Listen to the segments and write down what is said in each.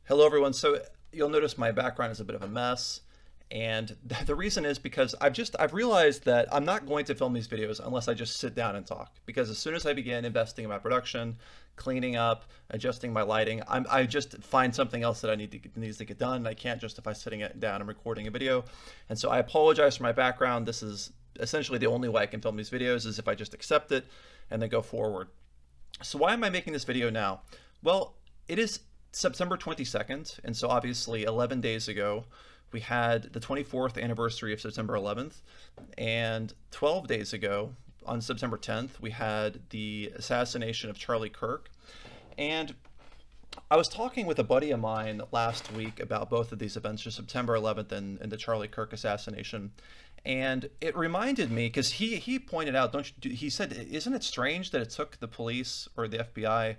Hello, everyone. So you'll notice my background is a bit of a mess. And the reason is because I've realized that I'm not going to film these videos unless I just sit down and talk. Because as soon as I begin investing in my production, cleaning up, adjusting my lighting, I just find something else that needs to get done. I can't justify sitting it down and recording a video. And so I apologize for my background. This is essentially the only way I can film these videos is if I just accept it and then go forward. So why am I making this video now? Well, it is September 22nd, and so obviously 11 days ago, we had the 24th anniversary of September 11th, and 12 days ago, on September 10th, we had the assassination of Charlie Kirk. And I was talking with a buddy of mine last week about both of these events, just September 11th and the Charlie Kirk assassination. And it reminded me because he pointed out, he said, isn't it strange that it took the police or the FBI,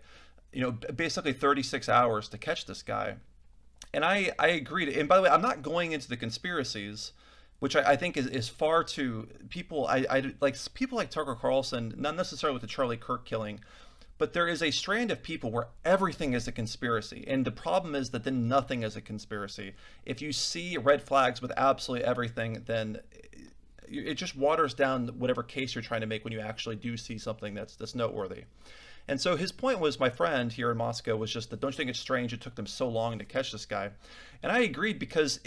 basically 36 hours to catch this guy? And I agreed. And by the way, I'm not going into the conspiracies, which I think is far too people. I like people like Tucker Carlson, not necessarily with the Charlie Kirk killing, but there is a strand of people where everything is a conspiracy. And the problem is that then nothing is a conspiracy. If you see red flags with absolutely everything, then it just waters down whatever case you're trying to make when you actually do see something that's noteworthy. And so his point was, my friend here in Moscow was just that, don't you think it's strange it took them so long to catch this guy? And I agreed because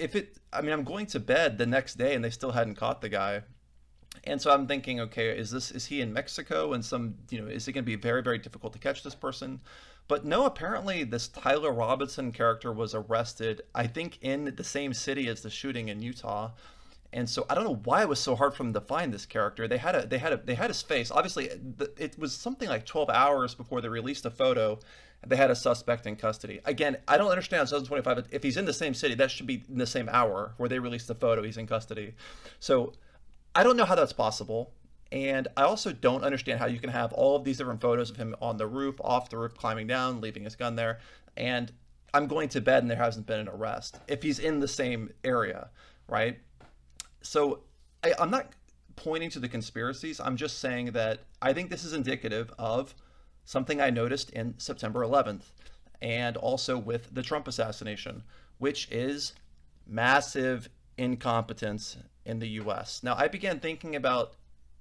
I'm going to bed the next day and they still hadn't caught the guy. And so I'm thinking, okay, is he in Mexico and is it going to be very, very difficult to catch this person? But no, apparently this Tyler Robinson character was arrested, I think in the same city as the shooting in Utah. And so I don't know why it was so hard for them to find this character. They had his face. Obviously, it was something like 12 hours before they released a photo. They had a suspect in custody. Again, I don't understand 2025. If he's in the same city, that should be in the same hour where they released the photo. He's in custody. So I don't know how that's possible. And I also don't understand how you can have all of these different photos of him on the roof, off the roof, climbing down, leaving his gun there. And I'm going to bed and there hasn't been an arrest if he's in the same area, right? So I'm not pointing to the conspiracies. I'm just saying that I think this is indicative of something I noticed in September 11th and also with the Trump assassination, which is massive incompetence in the US. Now, I began thinking about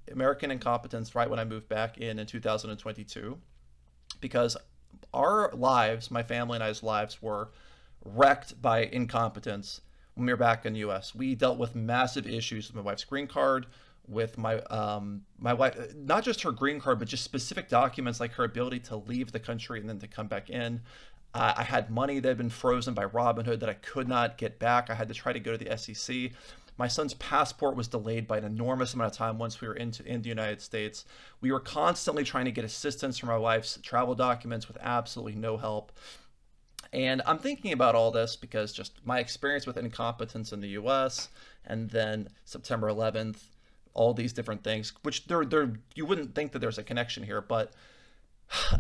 American incompetence right when I moved back in 2022 because our lives, my family and I's lives, were wrecked by incompetence when we were back in the U.S. We dealt with massive issues with my wife's green card, with my wife, not just her green card, but just specific documents like her ability to leave the country and then to come back in. I had money that had been frozen by Robinhood that I could not get back. I had to try to go to the SEC. My son's passport was delayed by an enormous amount of time once we were in the United States. We were constantly trying to get assistance from my wife's travel documents with absolutely no help. And I'm thinking about all this because just my experience with incompetence in the US and then September 11th, all these different things, which you wouldn't think that there's a connection here, but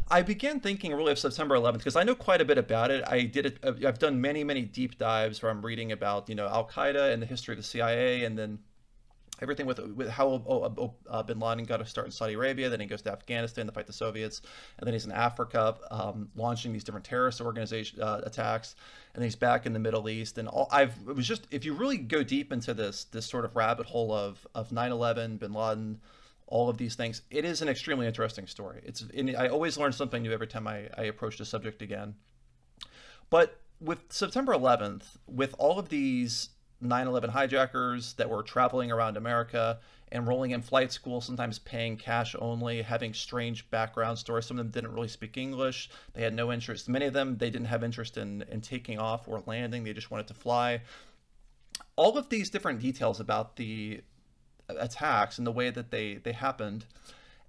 I began thinking really of September 11th because I know quite a bit about it. I've done many, many deep dives where I'm reading about, Al Qaeda and the history of the CIA, and then everything with how bin Laden got to start in Saudi Arabia. Then he goes to Afghanistan to fight the Soviets, and then he's in Africa launching these different terrorist organization attacks, and then he's back in the Middle East. And if you really go deep into this sort of rabbit hole of 9/11, bin Laden, all of these things, it is an extremely interesting story. I always learn something new every time I approach the subject again. But with September 11th, with all of these 9/11 hijackers that were traveling around America, enrolling in flight school, sometimes paying cash only, having strange background stories. Some of them didn't really speak English. They had no interest. Many of them, they didn't have interest in taking off or landing. They just wanted to fly. All of these different details about the attacks and the way that they happened.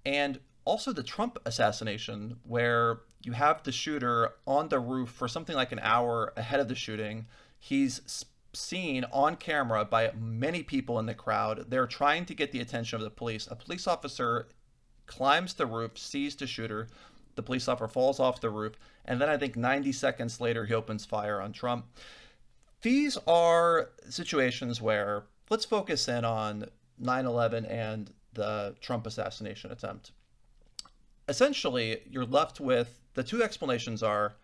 And also the Trump assassination, where you have the shooter on the roof for something like an hour ahead of the shooting. He's seen on camera by many people in the crowd. They're trying to get the attention of the police. A police officer climbs the roof, sees the shooter. The police officer falls off the roof. And then I think 90 seconds later, he opens fire on Trump. These are situations where, let's focus in on 9/11 and the Trump assassination attempt. Essentially, you're left with the two explanations are,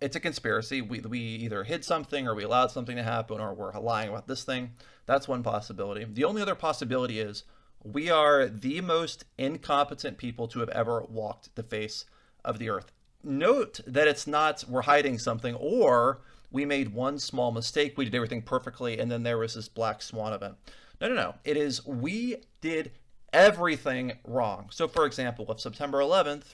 it's a conspiracy. We either hid something or we allowed something to happen or we're lying about this thing. That's one possibility. The only other possibility is we are the most incompetent people to have ever walked the face of the earth. Note that it's not we're hiding something or we made one small mistake, we did everything perfectly, and then there was this black swan event. No. It is we did everything wrong. So for example, with September 11th,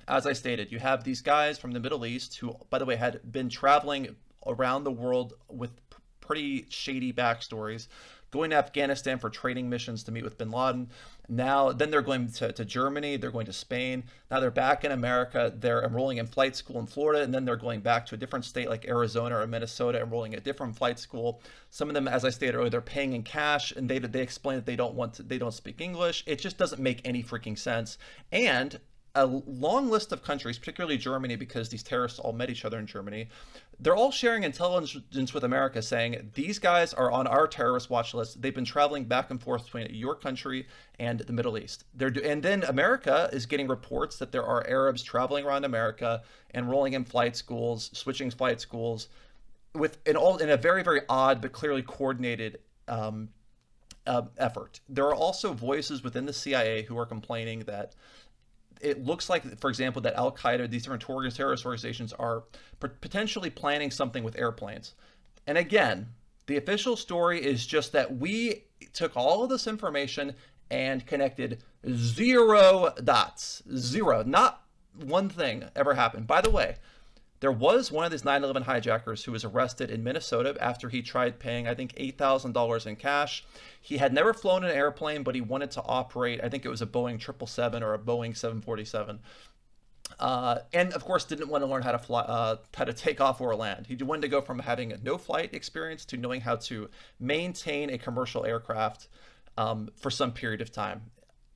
as I stated, you have these guys from the Middle East who, by the way, had been traveling around the world with pretty shady backstories, going to Afghanistan for training missions to meet with bin Laden. Then they're going to Germany, they're going to Spain. Now they're back in America, they're enrolling in flight school in Florida, and then they're going back to a different state like Arizona or Minnesota, enrolling at a different flight school. Some of them, as I stated earlier, they're paying in cash, and they explain that they don't speak English. It just doesn't make any freaking sense. And a long list of countries, particularly Germany, because these terrorists all met each other in Germany, they're all sharing intelligence with America saying, these guys are on our terrorist watch list. They've been traveling back and forth between your country and the Middle East. And then America is getting reports that there are Arabs traveling around America, enrolling in flight schools, switching flight schools, in a very, very odd but clearly coordinated effort. There are also voices within the CIA who are complaining that it looks like, for example, that Al-Qaeda, these different terrorist organizations are potentially planning something with airplanes. And again, the official story is just that we took all of this information and connected 0 dots. 0. Not one thing ever happened. By the way, there was one of these 9/11 hijackers who was arrested in Minnesota after he tried paying, I think, $8,000 in cash. He had never flown an airplane, but he wanted to operate, I think it was a Boeing 777 or a Boeing 747. And of course, didn't want to learn how to fly, how to take off or land. He wanted to go from having no flight experience to knowing how to maintain a commercial aircraft for some period of time.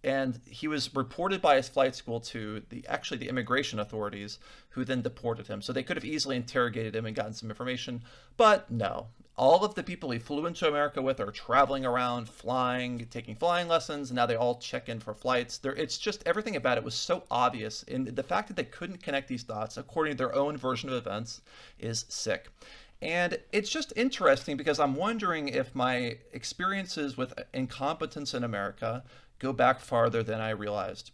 And he was reported by his flight school to the immigration authorities, who then deported him. So they could have easily interrogated him and gotten some information, but no. All of the people he flew into America with are traveling around, flying, taking flying lessons, and now they all check in for flights. It's just everything about it was so obvious. And the fact that they couldn't connect these dots, according to their own version of events, is sick. And it's just interesting because I'm wondering if my experiences with incompetence in America go back farther than I realized.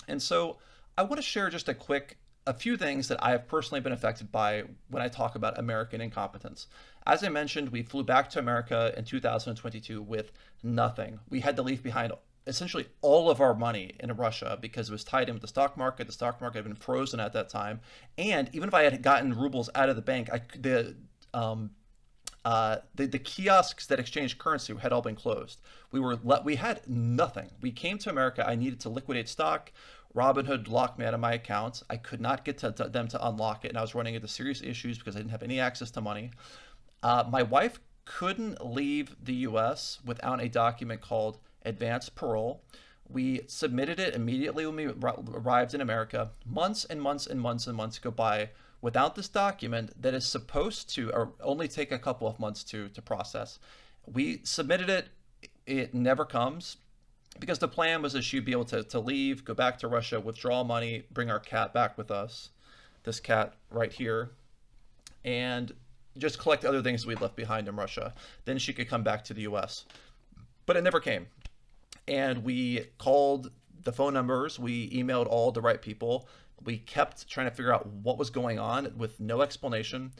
And so I want to share just a few things that I have personally been affected by when I talk about American incompetence. As I mentioned, we flew back to America in 2022 with nothing. We had to leave behind essentially all of our money in Russia because it was tied in with the stock market. The stock market had been frozen at that time. And even if I had gotten rubles out of the bank, the kiosks that exchanged currency had all been closed. We had nothing. We came to America. I needed to liquidate stock. Robinhood locked me out of my accounts. I could not get to them to unlock it, and I was running into serious issues because I didn't have any access to money. My wife couldn't leave the U.S. without a document called advance parole. We submitted it immediately when we arrived in America. Months and months and months and months go by without this document that is supposed to only take a couple of months to process. We submitted it. It never comes because the plan was that she'd be able to leave, go back to Russia, withdraw money, bring our cat back with us, this cat right here, and just collect other things we'd left behind in Russia. Then she could come back to the US. But it never came. And we called the phone numbers, we emailed all the right people. We kept trying to figure out what was going on with no explanation.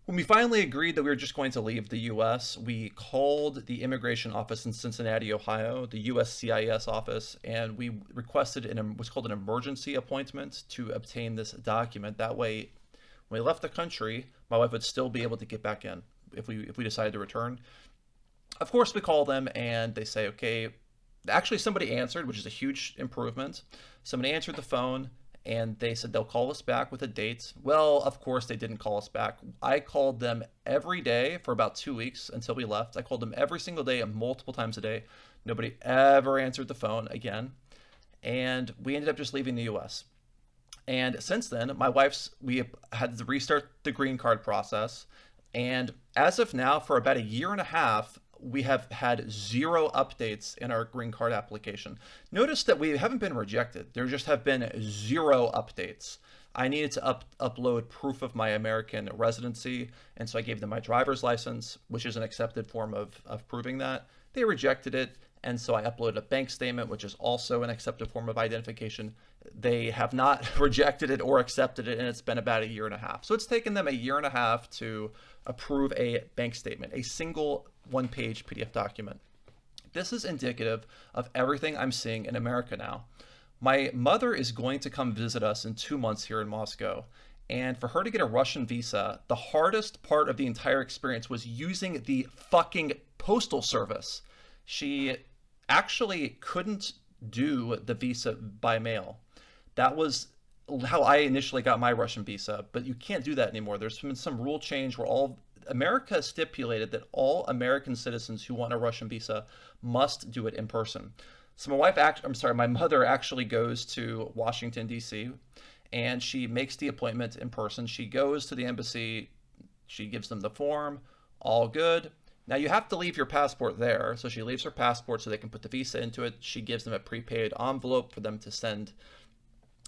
When we finally agreed that we were just going to leave the US, we called the immigration office in Cincinnati, Ohio, the USCIS office, and we requested what's called an emergency appointment to obtain this document. That way, when we left the country, my wife would still be able to get back in if we decided to return. Of course, we call them and they say, okay, actually somebody answered, which is a huge improvement. Somebody answered the phone and they said they'll call us back with a date. Well, of course they didn't call us back. I called them every day for about 2 weeks until we left. I called them every single day and multiple times a day. Nobody ever answered the phone again. And we ended up just leaving the US. And since then, we had to restart the green card process. And as of now, for about a year and a half, we have had 0 updates in our green card application. Notice that we haven't been rejected. There just have been 0 updates. I needed to upload proof of my American residency, and so I gave them my driver's license, which is an accepted form of proving that. They rejected it, and so I uploaded a bank statement, which is also an accepted form of identification. They have not rejected it or accepted it, and it's been about a year and a half. So it's taken them a year and a half to approve a bank statement, a single one-page PDF document. This is indicative of everything I'm seeing in America now. My mother is going to come visit us in 2 months here in Moscow. And for her to get a Russian visa, the hardest part of the entire experience was using the fucking postal service. She actually couldn't do the visa by mail. That was how I initially got my Russian visa, but you can't do that anymore. There's been some rule change where America stipulated that all American citizens who want a Russian visa must do it in person. So my mother actually goes to Washington, D.C., and she makes the appointment in person. She goes to the embassy, she gives them the form, all good. Now you have to leave your passport there. So she leaves her passport so they can put the visa into it. She gives them a prepaid envelope for them to send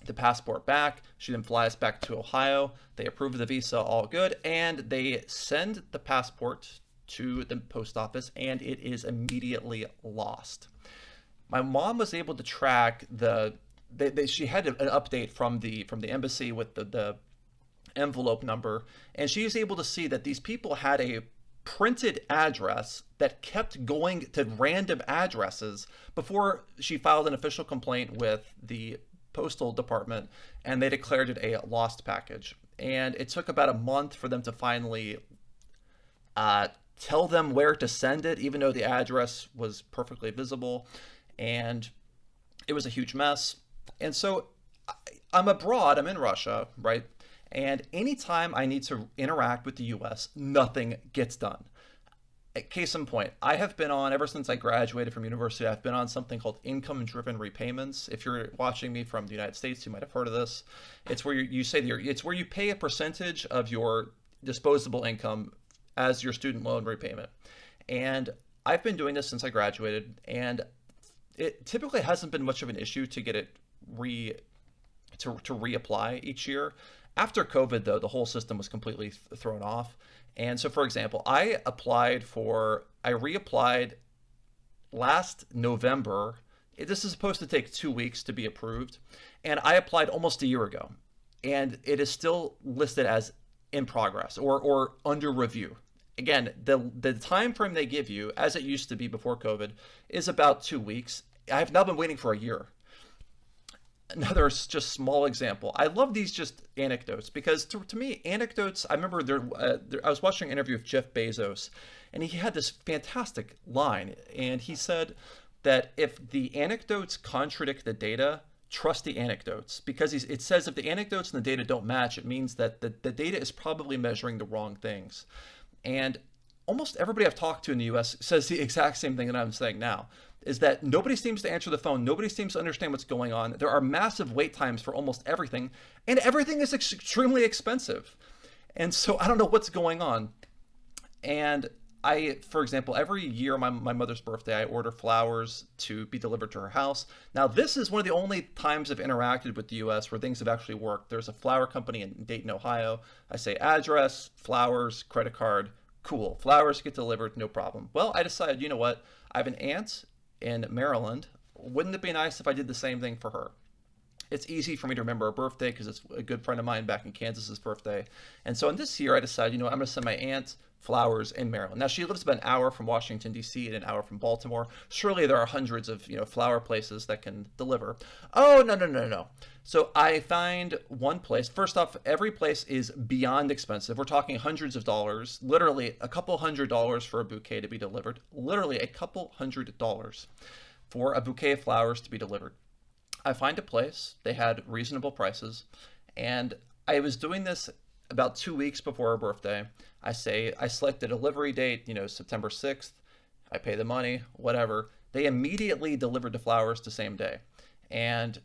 the passport back. She then flies back to Ohio. They approve the visa, all good, and they send the passport to the post office, and it is immediately lost. My mom was able to track she had an update from the embassy with the envelope number, and she was able to see that these people had a printed address that kept going to random addresses before she filed an official complaint with the postal department, and they declared it a lost package. And it took about a month for them to finally tell them where to send it, even though the address was perfectly visible. And it was a huge mess. And so I'm abroad, I'm in Russia, right? And anytime I need to interact with the US, nothing gets done. Case in point, I have been on, ever since I graduated from university, I've been on something called income-driven repayments. If you're watching me from the United States, you might have heard of this. It's where it's where you pay a percentage of your disposable income as your student loan repayment. And I've been doing this since I graduated, and it typically hasn't been much of an issue to get it to reapply each year. After COVID, though, the whole system was completely thrown off. And so, for example, I reapplied last November. This is supposed to take 2 weeks to be approved. And I applied almost a year ago. And it is still listed as in progress or under review. Again, the time frame they give you, as it used to be before COVID, is about 2 weeks. I've now been waiting for a year. Another just small example. I love these just anecdotes because to me, anecdotes, I remember I was watching an interview with Jeff Bezos, and he had this fantastic line. And he said that if the anecdotes contradict the data, trust the anecdotes. Because it says if the anecdotes and the data don't match, it means that the data is probably measuring the wrong things. And almost everybody I've talked to in the US says the exact same thing that I'm saying now, is that nobody seems to answer the phone. Nobody seems to understand what's going on. There are massive wait times for almost everything, and everything is extremely expensive. And so I don't know what's going on. And for example, every year on my mother's birthday, I order flowers to be delivered to her house. Now, this is one of the only times I've interacted with the US where things have actually worked. There's a flower company in Dayton, Ohio. I say address, flowers, credit card, cool. Flowers get delivered, no problem. Well, I decided, you know what? I have an aunt in Maryland. Wouldn't it be nice if I did the same thing for her? It's easy for me to remember her birthday because it's a good friend of mine back in Kansas's birthday. And so in this year, I decided, you know, I'm going to send my aunt flowers in Maryland. Now, she lives about an hour from Washington, D.C. and an hour from Baltimore. Surely there are hundreds of, flower places that can deliver. Oh, no. So I find one place. First off, every place is beyond expensive. We're talking hundreds of dollars, literally a couple $100s for a bouquet to be delivered. Literally a couple $100s for a bouquet of flowers to be delivered. I find a place. They had reasonable prices. And I was doing this about 2 weeks before her birthday. I select a delivery date, September 6th. I pay the money, whatever. They immediately delivered the flowers the same day. And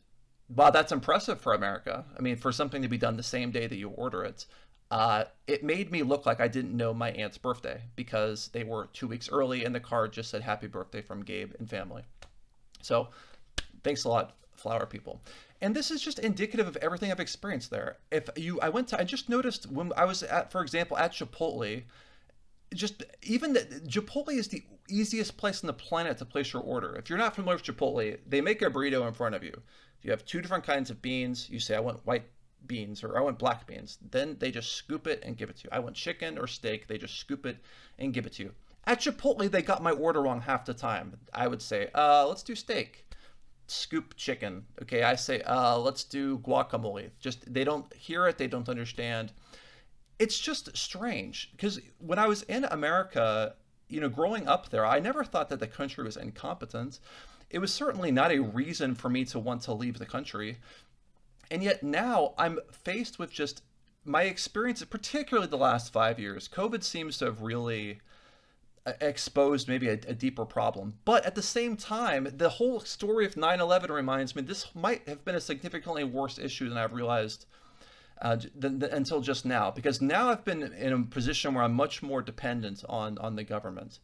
wow, that's impressive for America. I mean, for something to be done the same day that you order it. It made me look like I didn't know my aunt's birthday because they were 2 weeks early and the card just said happy birthday from Gabe and family. So thanks a lot, flower people. And this is just indicative of everything I've experienced there. I just noticed when I was at, for example, at Chipotle, just even that Chipotle is the easiest place on the planet to place your order. If you're not familiar with Chipotle, they make a burrito in front of you. You have two different kinds of beans. You say, I want white beans or I want black beans. Then they just scoop it and give it to you. I want chicken or steak. They just scoop it and give it to you. At Chipotle, they got my order wrong half the time. I would say, let's do steak. Scoop chicken. Okay, I say, let's do guacamole. Just, they don't hear it. They don't understand. It's just strange because when I was in America, growing up there, I never thought that the country was incompetent. It was certainly not a reason for me to want to leave the country. And yet now I'm faced with just my experience, particularly the last 5 years. COVID seems to have really exposed maybe a deeper problem. But at the same time, the whole story of 9/11 reminds me this might have been a significantly worse issue than I've realized until just now, because now I've been in a position where I'm much more dependent on the government.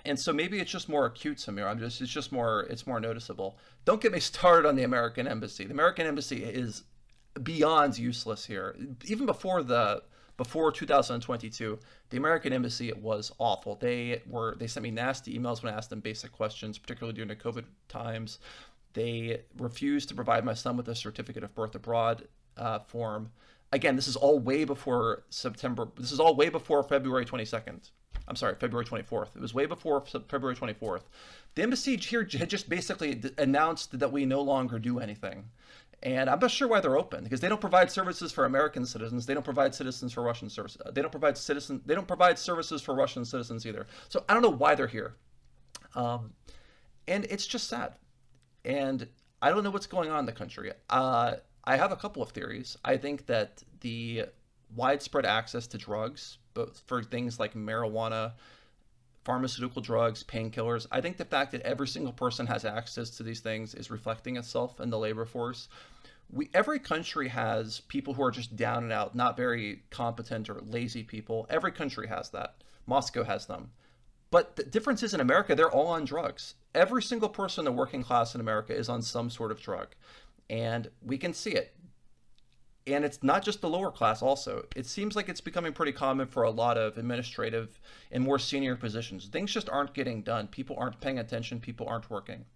And so maybe it's just more acute to me. It's more noticeable. Don't get me started on the American embassy. The American embassy is beyond useless here. Even before 2022, the American embassy was awful. They sent me nasty emails when I asked them basic questions, particularly during the COVID times. They refused to provide my son with a certificate of birth abroad form. Again, this is all way before September. This is all way before February 22nd. I'm sorry, February 24th. It was way before February 24th. The embassy here had just basically announced that we no longer do anything. And I'm not sure why they're open, because they don't provide services for American citizens. They don't provide citizens for Russian services. They don't provide services for Russian citizens either. So I don't know why they're here. And it's just sad. And I don't know what's going on in the country. I have a couple of theories. I think that the widespread access to drugs, both for things like marijuana, pharmaceutical drugs, painkillers, I think the fact that every single person has access to these things is reflecting itself in the labor force. Every country has people who are just down and out, not very competent or lazy people. Every country has that. Moscow has them. But the difference is in America, they're all on drugs. Every single person in the working class in America is on some sort of drug. And we can see it. And it's not just the lower class also. It seems like it's becoming pretty common for a lot of administrative and more senior positions. Things just aren't getting done. People aren't paying attention. People aren't working.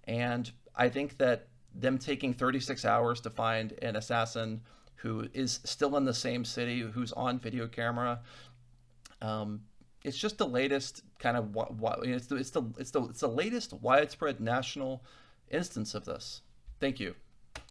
And I think that them taking 36 hours to find an assassin who is still in the same city, who's on video camera, it's just the latest kind of it's the latest widespread national instance of this. Thank you.